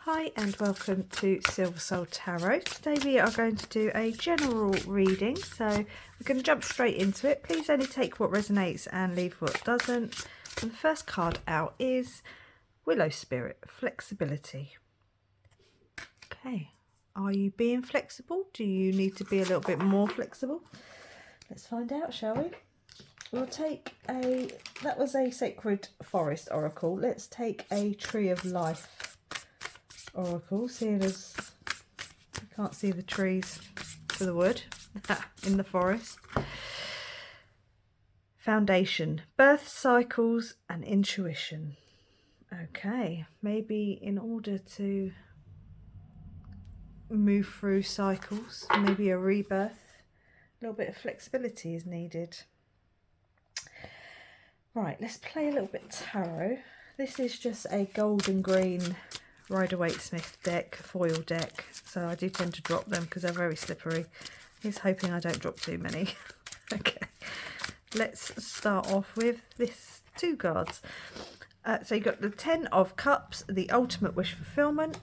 Hi and welcome to Silver Soul Tarot. Today we are going to do a general reading, so we're going to jump straight into it. Please only take what resonates and leave what doesn't. And the first card out is Willow Spirit, Flexibility. Okay, are you being flexible? Do you need to be a little bit more flexible? Let's find out, shall we? We'll take that was a Sacred Forest Oracle. Let's take a Tree of Life Oracle, seeing as you can't see the trees for the wood in the forest. Foundation, birth cycles and intuition. Okay, maybe in order to move through cycles, maybe a rebirth, a little bit of flexibility is needed. Right, let's play a little bit of tarot. This is just a gold and green Rider-Waite-Smith deck, foil deck, so I do tend to drop them because they're very slippery. He's hoping I don't drop too many. Okay, let's start off with this two cards. So you've got the 10 of Cups, the Ultimate Wish Fulfillment.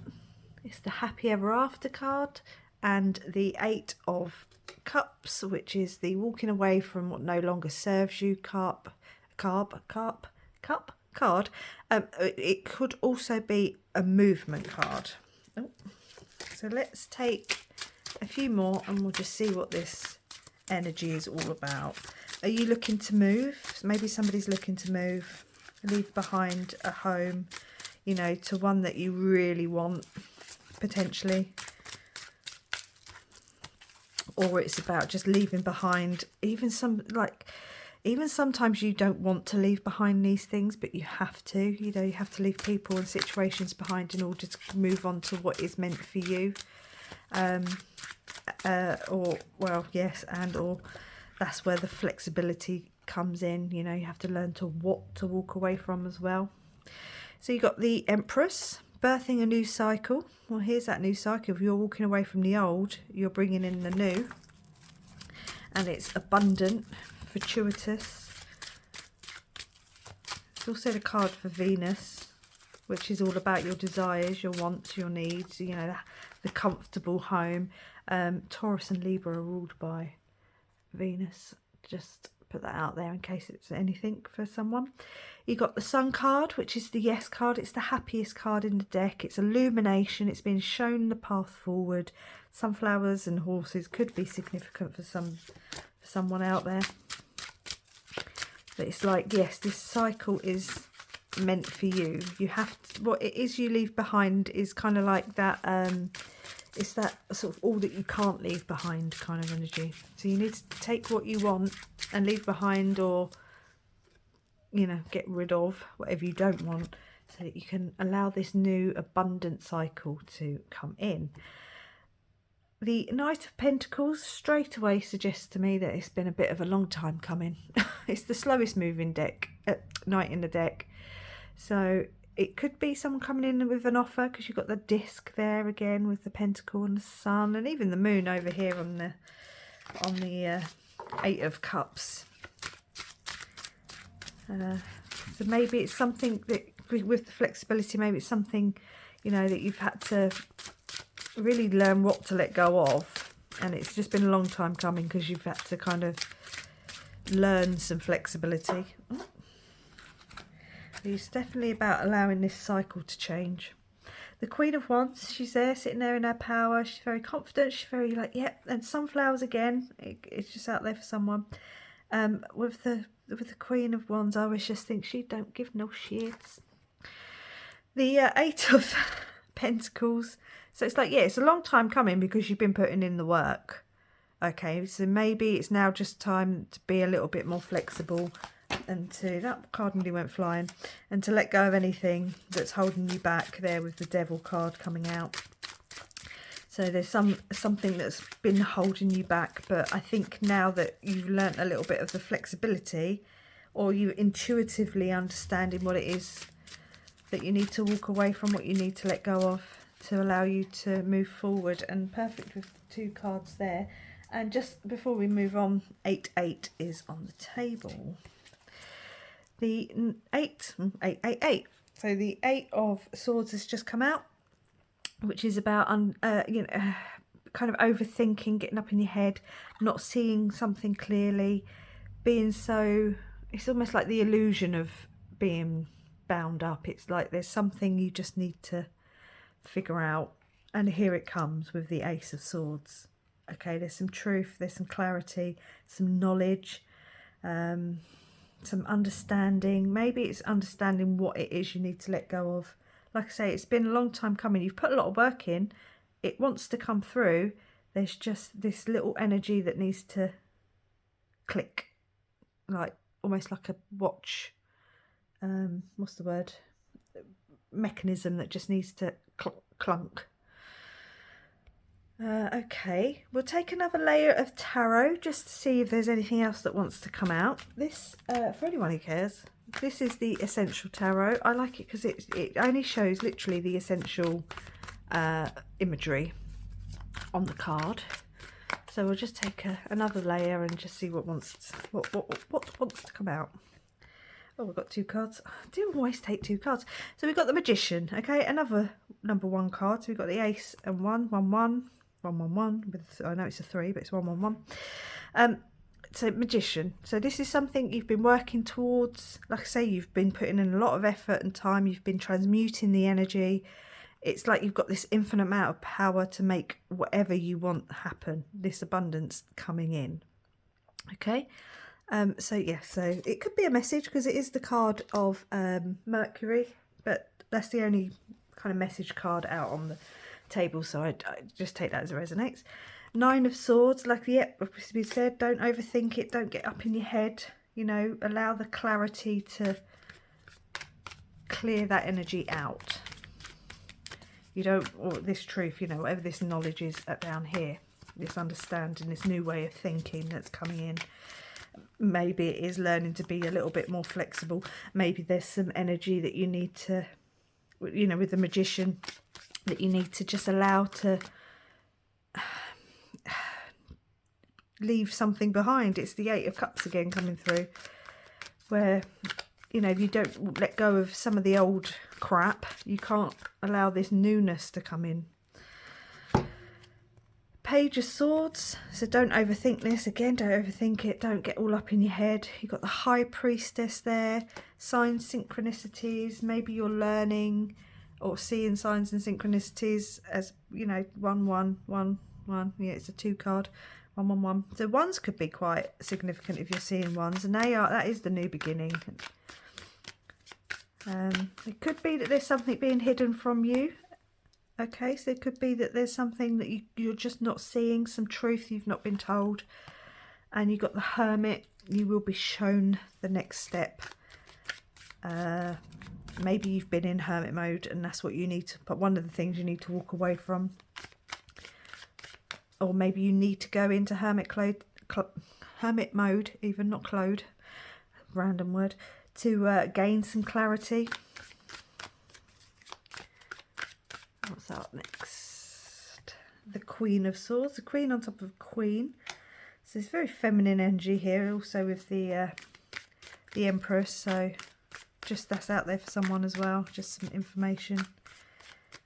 It's the Happy Ever After card, and the 8 of Cups, which is the Walking Away from What No Longer Serves You card. It could also be a movement card. Oh. So let's take a few more and we'll just see what this energy is all about. Are you looking to move? Maybe somebody's looking to move, leave behind a home, you know, to one that you really want, potentially. Or it's about just leaving behind even sometimes you don't want to leave behind these things, but you have to. You know, you have to leave people and situations behind in order to move on to what is meant for you. Or that's where the flexibility comes in. You know, you have to learn to what to walk away from as well. So you got the Empress, birthing a new cycle. Well, here's that new cycle. If you're walking away from the old, you're bringing in the new. And it's abundant, fortuitous. It's also the card for Venus, which is all about your desires, your wants, your needs, you know, the comfortable home. Taurus and Libra are ruled by Venus. Just put that out there in case it's anything for someone. You got the Sun card, which is the Yes card. It's the happiest card in the deck. It's illumination. It's been shown the path forward. Sunflowers and horses could be significant for someone out there. But it's like, yes, this cycle is meant for you. You have to, what it is you leave behind is kind of like that. It's that sort of all that you can't leave behind kind of energy. So you need to take what you want and leave behind, or, you know, get rid of whatever you don't want, so that you can allow this new abundant cycle to come in. The Knight of Pentacles straight away suggests to me that it's been a bit of a long time coming. It's the slowest moving knight in the deck. So it could be someone coming in with an offer, because you've got the disc there again with the pentacle and the sun, and even the moon over here on the 8 of Cups. So maybe it's something that, with the flexibility, maybe it's something, you know, that you've had to really learn what to let go of, and it's just been a long time coming because you've had to kind of learn some flexibility. It's definitely about allowing this cycle to change. The Queen of Wands, she's there sitting there in her power. She's very confident. She's very like, yep. And sunflowers again. It's just out there for someone. With the Queen of Wands, I always just think she don't give no shits. The 8 of Pentacles. So it's like, yeah, it's a long time coming because you've been putting in the work. Okay, so maybe it's now just time to be a little bit more flexible, and to, that card nearly went flying, and to let go of anything that's holding you back there with the Devil card coming out. So there's something that's been holding you back, but I think now that you've learnt a little bit of the flexibility, or you intuitively understanding what it is that you need to walk away from, what you need to let go of, to allow you to move forward. And perfect with the two cards there. And just before we move on, 8-8 is on the table. The 8. So the 8 of Swords has just come out. which is about kind of overthinking, getting up in your head, not seeing something clearly, being so, it's almost like the illusion of being bound up. It's like there's something you just need to figure out, and here it comes with the Ace of Swords. Okay, there's some truth, there's some clarity, some knowledge, some understanding. Maybe it's understanding what it is you need to let go of. Like I say, it's been a long time coming. You've put a lot of work in. It wants to come through. There's just this little energy that needs to click, like almost like a watch. What's the word? Mechanism that just needs to clunk. Okay, we'll take another layer of tarot just to see if there's anything else that wants to come out. This, for anyone who cares, this is the Essential Tarot. I like it because it only shows literally the essential imagery on the card. So we'll just take another layer and just see what wants to come out. Oh, we've got 2 cards. I do always take 2 cards. So we've got the Magician, okay, another number 1 card. So we've got the Ace and 1, 1, 1, 1, 1, 1. With, I know it's a 3, but it's 1, 1, 1. So Magician. So this is something you've been working towards. Like I say, you've been putting in a lot of effort and time. You've been transmuting the energy. It's like you've got this infinite amount of power to make whatever you want happen. This abundance coming in. Okay. So it could be a message because it is the card of Mercury, but that's the only kind of message card out on the table, so I just take that as it resonates. 9 of Swords, like we said, don't overthink it, don't get up in your head, you know, allow the clarity to clear that energy out. You don't, or this truth, you know, whatever this knowledge is down here, this understanding, this new way of thinking that's coming in. Maybe it is learning to be a little bit more flexible. Maybe there's some energy that you need to, you know, with the Magician, that you need to just allow to leave something behind. It's the 8 of Cups again coming through, where, you know, if you don't let go of some of the old crap, you can't allow this newness to come in. Page of Swords, so don't overthink this. Again, don't overthink it, don't get all up in your head. You've got the High Priestess there, signs, synchronicities. Maybe you're learning or seeing signs and synchronicities as, you know, 1, 1, 1, 1. Yeah, it's a 2 card. 1, 1, 1. So ones could be quite significant if you're seeing ones, and that is the new beginning. It could be that there's something being hidden from you. Okay, so it could be that there's something that you're just not seeing, some truth you've not been told. And you've got the Hermit. You will be shown the next step. Maybe you've been in hermit mode and that's what you need to, but one of the things you need to walk away from. Or maybe you need to go into hermit mode, even, not clothed, random word, to gain some clarity. What's up next? The Queen of Swords, the Queen on top of Queen. So it's very feminine energy here, also with the Empress. So just that's out there for someone as well, just some information.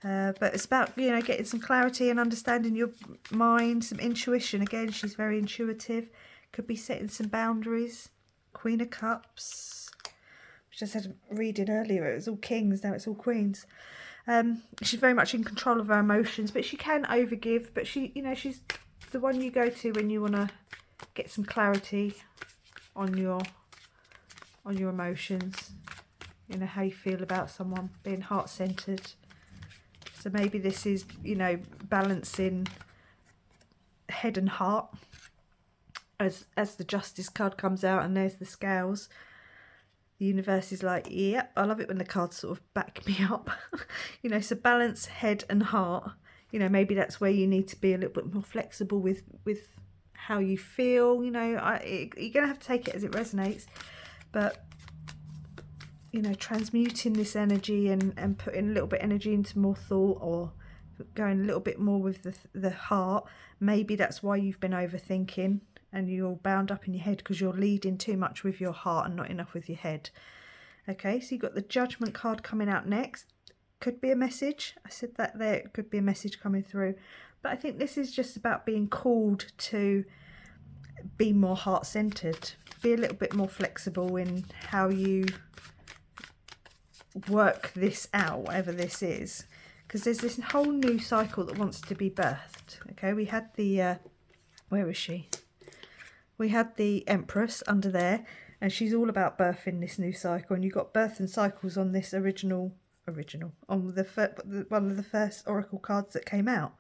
But it's about, you know, getting some clarity and understanding your mind, some intuition. Again, she's very intuitive. Could be setting some boundaries. Queen of Cups, which I said reading earlier, it was all kings, now it's all queens. She's very much in control of her emotions, but she can overgive. But she, you know, she's the one you go to when you want to get some clarity on your emotions. You know, how you feel about someone, being heart-centered. So maybe this is, you know, balancing head and heart. As the Justice card comes out and there's the scales. The universe is like, yep, I love it when the cards sort of back me up. You know, so balance head and heart. You know, maybe that's where you need to be a little bit more flexible with how you feel. You know, you're going to have to take it as it resonates. But, you know, transmuting this energy and putting a little bit of energy into more thought, or going a little bit more with the heart. Maybe that's why you've been overthinking. And you're bound up in your head because you're leading too much with your heart and not enough with your head. Okay, so you've got the Judgment card coming out next. could be a message. I said that there could be a message coming through. But I think this is just about being called to be more heart-centered, be a little bit more flexible in how you work this out, whatever this is. Because there's this whole new cycle that wants to be birthed. Okay, we had the, where is she? We had the Empress under there, and she's all about birthing this new cycle. And you've got birth and cycles on this original, on the one of the first oracle cards that came out.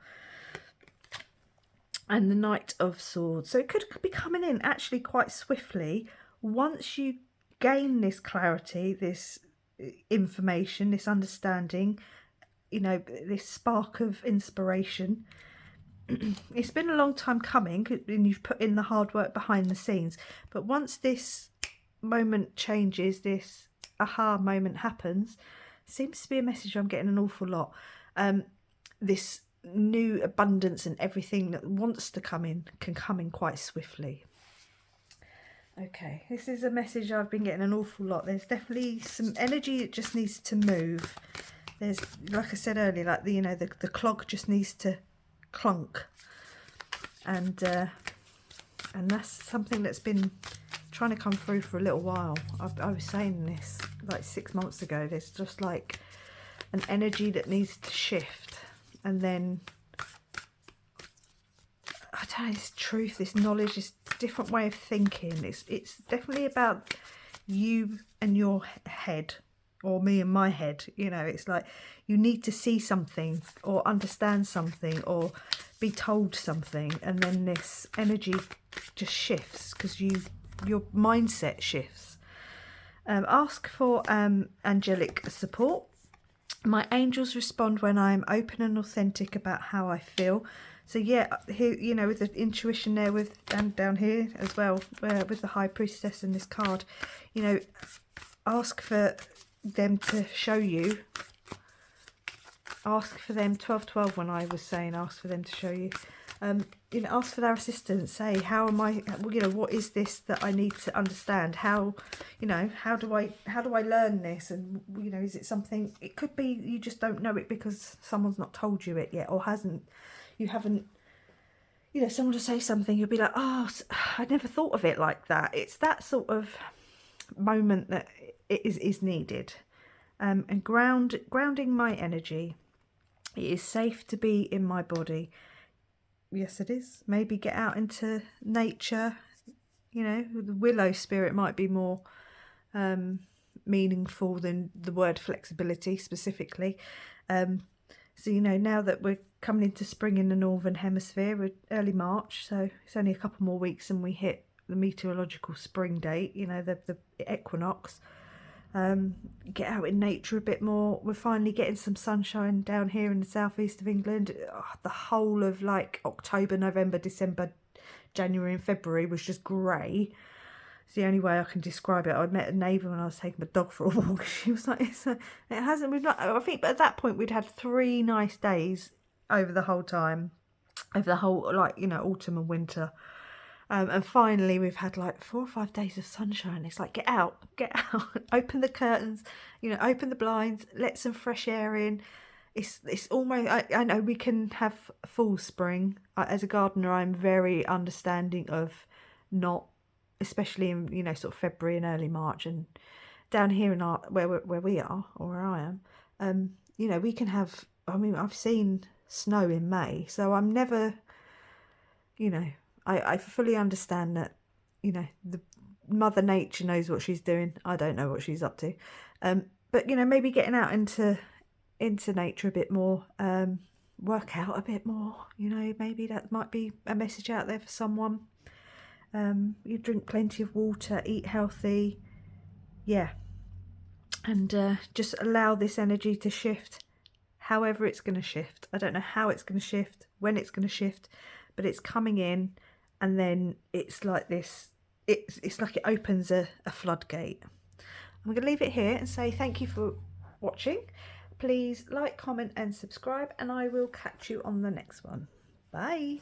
And the Knight of Swords. So it could be coming in actually quite swiftly once you gain this clarity, this information, this understanding, you know, this spark of inspiration. It's been a long time coming, and you've put in the hard work behind the scenes. But once this moment changes, this aha moment happens, seems to be a message I'm getting an awful lot. This new abundance and everything that wants to come in can come in quite swiftly. Okay, this is a message I've been getting an awful lot. There's definitely some energy that just needs to move. There's, like I said earlier, like the, you know, the clog just needs to clunk, and that's something that's been trying to come through for a little while. I was saying this like 6 months ago. There's just like an energy that needs to shift, and then I don't know, this truth, this knowledge, this different way of thinking. It's definitely about you and your head, or me and my head. You know, it's like you need to see something or understand something or be told something, and then this energy just shifts because your mindset shifts. Ask for angelic support. My angels respond when I'm open and authentic about how I feel. So yeah, here, you know, with the intuition there, with, and down here as well, with the High Priestess and this card, you know, ask for them to show you. Ask for them, 1212 when I was saying ask for them to show you. You know, ask for their assistance. Say, how am I, you know, what is this that I need to understand? How, you know, how do I learn this? And, you know, is it something, it could be you just don't know it because someone's not told you it yet, or you haven't, you know, someone will say something, you'll be like, oh, I never thought of it like that. It's that sort of moment that is needed. And grounding my energy. It is safe to be in my body. Yes, it is. Maybe get out into nature. You know, the willow spirit might be more meaningful than the word flexibility specifically. So, you know, now that we're coming into spring in the Northern Hemisphere, we're early March, so it's only a couple more weeks and we hit the meteorological spring date, you know, the equinox. Get out in nature a bit more. We're finally getting some sunshine down here in the southeast of England. The whole of like October, November, December, January and February was just grey. It's the only way I can describe it. I met a neighbour when I was taking my dog for a walk. She was like, we've not, I think, but at that point we'd had 3 nice days over the whole time, over the whole, like, you know, autumn and winter. And finally we've had like 4 or 5 days of sunshine. It's like, get out, open the curtains, you know, open the blinds, let some fresh air in. It's almost, I know we can have full spring. As a gardener, I'm very understanding of not, especially in, you know, sort of February and early March, and down here in where we are, or where I am, you know, we can have, I mean, I've seen snow in May, so I'm never, you know, I fully understand that, you know, the Mother Nature knows what she's doing. I don't know what she's up to. But, you know, maybe getting out into nature a bit more, work out a bit more, you know, maybe that might be a message out there for someone. You drink plenty of water, eat healthy, yeah, and just allow this energy to shift however it's going to shift. I don't know how it's going to shift, when it's going to shift, but it's coming in, and then it's like this, it's like it opens a floodgate. I'm going to leave it here and say thank you for watching. Please like, comment and subscribe, and I will catch you on the next one. Bye.